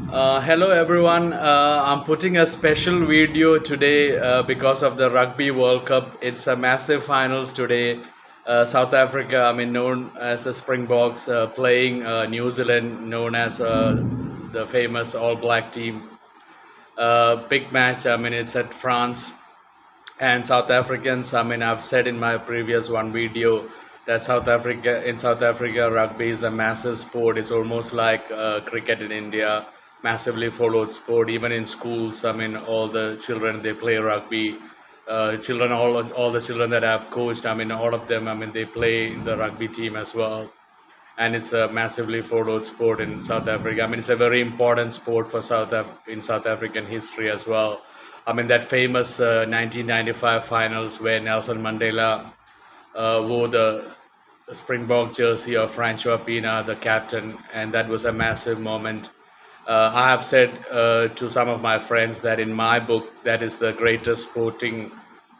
Hello everyone. I'm putting a special video today because of the Rugby World Cup. It's a massive finals today. South Africa, known as the Springboks, playing New Zealand, known as the famous All Black team. Big match. It's at France and South Africans. I've said in my previous one video that South Africa, rugby is a massive sport. It's almost like cricket in India, massively followed sport. Even in schools, all the children they play rugby. All the children that I've coached, all of them, they play in the rugby team as well, and it's a massively followed sport in South Africa. It's a very important sport for in South African history as well. That famous 1995 finals where Nelson Mandela wore the Springbok jersey of Francois Pina, the captain, and that was a massive moment. I have said to some of my friends that in my book, that is the greatest sporting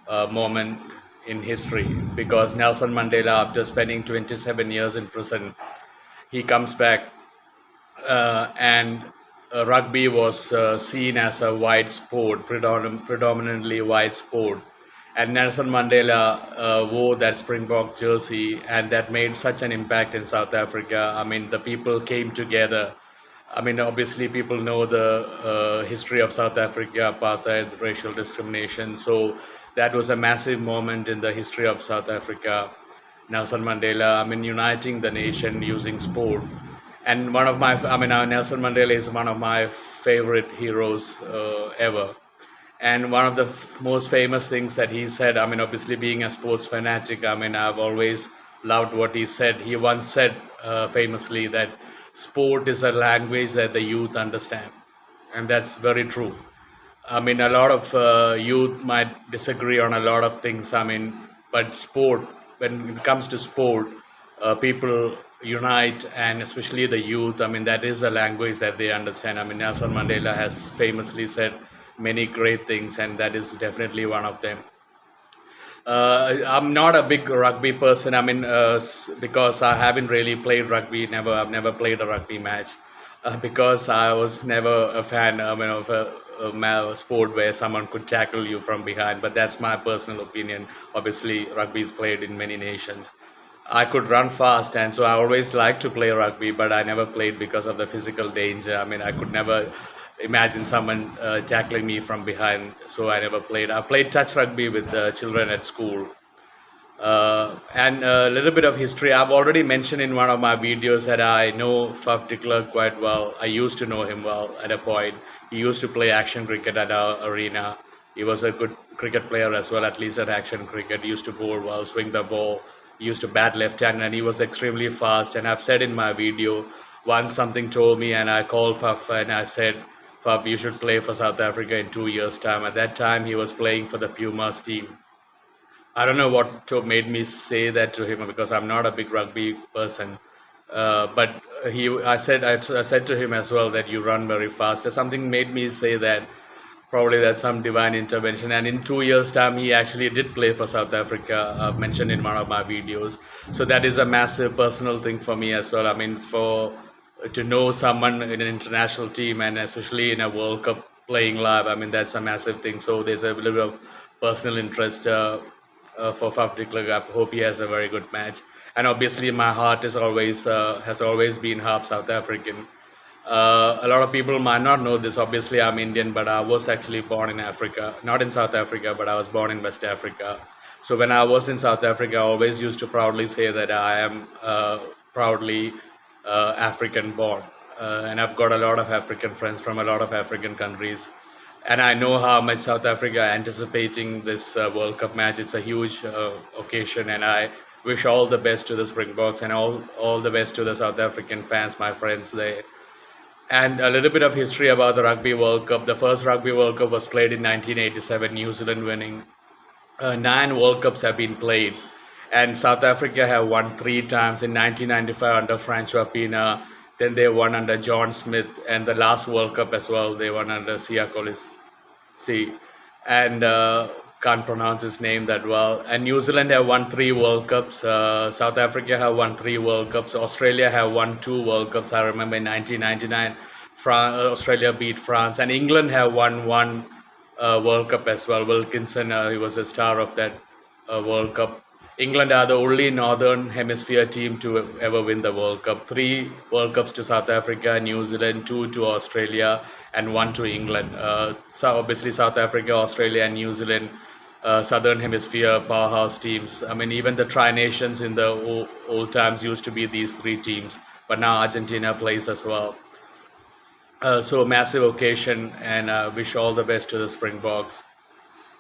moment in history, because Nelson Mandela, after spending 27 years in prison, he comes back, and rugby was seen as a white sport, predominantly white sport. And Nelson Mandela wore that Springbok jersey, and that made such an impact in South Africa. The people came together. Obviously, people know the history of South Africa, apartheid, racial discrimination. So that was a massive moment in the history of South Africa. Nelson Mandela, uniting the nation using sport. And one of my, Nelson Mandela is one of my favorite heroes ever. And one of the most famous things that he said, obviously being a sports fanatic, I've always loved what he said. He once said famously that sport is a language that the youth understand. And that's very true. A lot of youth might disagree on a lot of things, but sport, when it comes to sport, people unite, and especially the youth. That is a language that they understand. Nelson Mandela has famously said many great things, and that is definitely one of them. I'm not a big rugby person. Because I haven't really played rugby. I've never played a rugby match because I was never a fan. Of a sport where someone could tackle you from behind. But that's my personal opinion. Obviously, rugby is played in many nations. I could run fast, and so I always liked to play rugby, but I never played because of the physical danger. I could never imagine someone tackling me from behind, so I never played. I played touch rugby with children at school. And a little bit of history. I've already mentioned in one of my videos that I know Faf de Klerk quite well. I used to know him well at a point. He used to play action cricket at our arena. He was a good cricket player as well, at least at action cricket. He used to bowl well, swing the ball. He used to bat left-hand, and he was extremely fast. And I've said in my video, once something told me, and I called Faf and I said, Faf, you should play for South Africa in 2 years' time. At that time, he was playing for the Pumas team. I don't know what made me say that to him, because I'm not a big rugby person. But I said to him as well that you run very fast. Something made me say that. Probably that's some divine intervention. And in 2 years' time, he actually did play for South Africa. I've mentioned in one of my videos. So that is a massive personal thing for me as well. For to know someone in an international team, and especially in a World Cup playing live, that's a massive thing. So there's a little bit of personal interest for Faf de Klerk. I hope he has a very good match. And obviously, my heart is has always been half South African. A lot of people might not know this. Obviously, I'm Indian, but I was actually born in Africa. Not in South Africa, but I was born in West Africa. So when I was in South Africa, I always used to proudly say that I am proudly African born. And I've got a lot of African friends from a lot of African countries. And I know how much South Africa are anticipating this World Cup match. It's a huge occasion, and I wish all the best to the Springboks, and all the best to the South African fans, my friends there. And a little bit of history about the Rugby World Cup. The first Rugby World Cup was played in 1987, New Zealand winning. 9 World Cups have been played, and South Africa have won 3 times. In 1995 under Francois Pina, then they won under John Smith, and the last World Cup as well, they won under Siya Kolisi. And can't pronounce his name that well. And New Zealand have won 3 World Cups. South Africa have won 3 World Cups. Australia have won 2 World Cups. I remember in 1999, Australia beat France, and England have won one World Cup as well. Wilkinson, he was a star of that World Cup. England are the only Northern Hemisphere team to ever win the World Cup. Three World Cups to South Africa, New Zealand, two to Australia, and one to England. So obviously South Africa, Australia, and New Zealand, Southern Hemisphere powerhouse teams. I mean, even the Tri Nations in the old times used to be these three teams, but now Argentina plays as well. So a massive occasion, and wish all the best to the Springboks.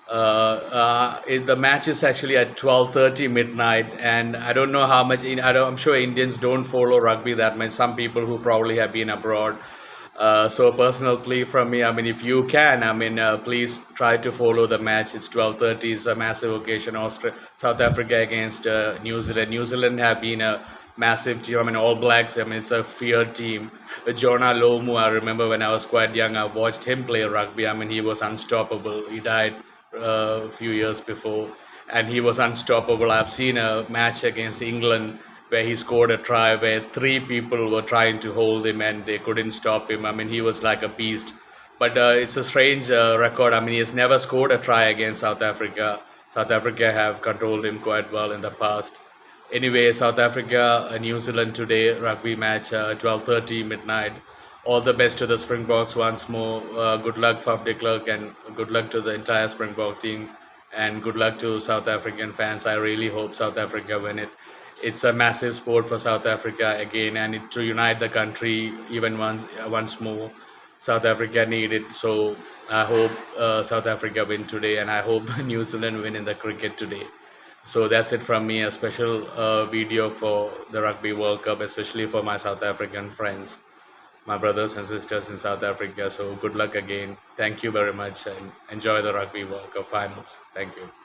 The match is actually at 12:30 midnight, and I don't know how much. I'm sure Indians don't follow rugby that much. Some people who probably have been abroad. So a personal plea from me. I mean, if you can, I mean, please try to follow the match. It's 12:30. It's a massive occasion. South Africa against New Zealand. New Zealand have been a massive team. I mean, All Blacks. I mean, it's a feared team. Jonah Lomu. I remember when I was quite young, I watched him play rugby. I mean, he was unstoppable. He died a few years before, and he was unstoppable. I've seen a match against England where he scored a try where three people were trying to hold him and they couldn't stop him. I mean, he was like a beast. But it's a strange record. I mean, he has never scored a try against South Africa. South Africa have controlled him quite well in the past. Anyway, South Africa, New Zealand today, rugby match, 12:30 midnight. All the best to the Springboks once more. Good luck, Faf de Klerk, and good luck to the entire Springbok team. And good luck to South African fans. I really hope South Africa win it. It's a massive sport for South Africa again, and to unite the country even once more. South Africa need it. So I hope South Africa win today, and I hope New Zealand win in the cricket today. So that's it from me. A special video for the Rugby World Cup, especially for my South African friends, my brothers and sisters in South Africa. So good luck again. Thank you very much, and enjoy the Rugby World Cup finals. Thank you.